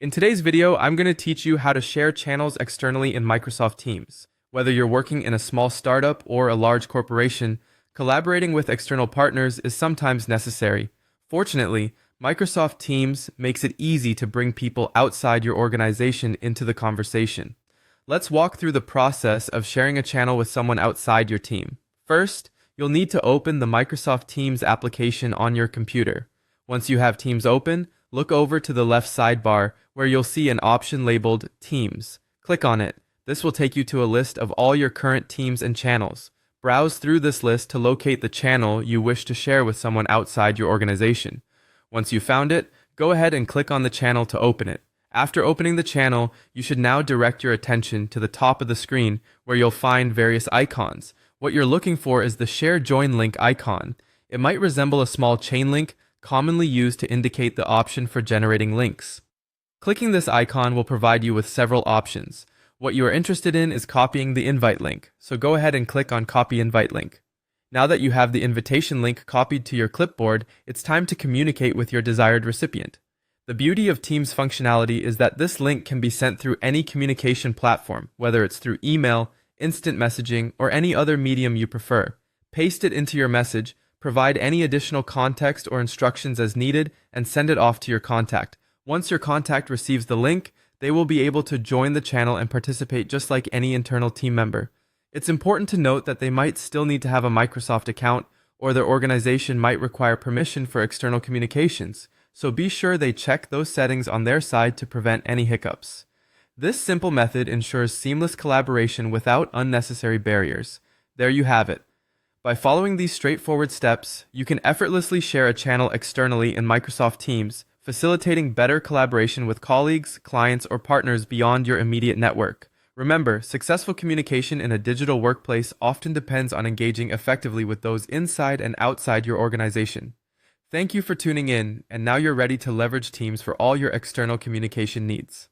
In today's video, I'm going to teach you how to share channels externally in Microsoft Teams. Whether you're working in a small startup or a large corporation, collaborating with external partners is sometimes necessary. Fortunately, Microsoft Teams makes it easy to bring people outside your organization into the conversation. Let's walk through the process of sharing a channel with someone outside your team. First, you'll need to open the Microsoft Teams application on your computer. Once you have Teams open, look over to the left sidebar where you'll see an option labeled Teams. Click on it. This will take you to a list of all your current teams and channels. Browse through this list to locate the channel you wish to share with someone outside your organization. Once you've found it, go ahead and click on the channel to open it. After opening the channel, you should now direct your attention to the top of the screen where you'll find various icons. What you're looking for is the Share Join link icon. It might resemble a small chain link, commonly used to indicate the option for generating links. Clicking this icon will provide you with several options. What you are interested in is copying the invite link, so go ahead and click on Copy Invite Link. Now that you have the invitation link copied to your clipboard, it's time to communicate with your desired recipient. The beauty of Teams functionality is that this link can be sent through any communication platform, whether it's through email, instant messaging, or any other medium you prefer. Paste it into your message, provide any additional context or instructions as needed, and send it off to your contact. Once your contact receives the link, they will be able to join the channel and participate just like any internal team member. It's important to note that they might still need to have a Microsoft account, or their organization might require permission for external communications, so be sure they check those settings on their side to prevent any hiccups. This simple method ensures seamless collaboration without unnecessary barriers. There you have it. By following these straightforward steps, you can effortlessly share a channel externally in Microsoft Teams, facilitating better collaboration with colleagues, clients, or partners beyond your immediate network. Remember, successful communication in a digital workplace often depends on engaging effectively with those inside and outside your organization. Thank you for tuning in, and now you're ready to leverage Teams for all your external communication needs.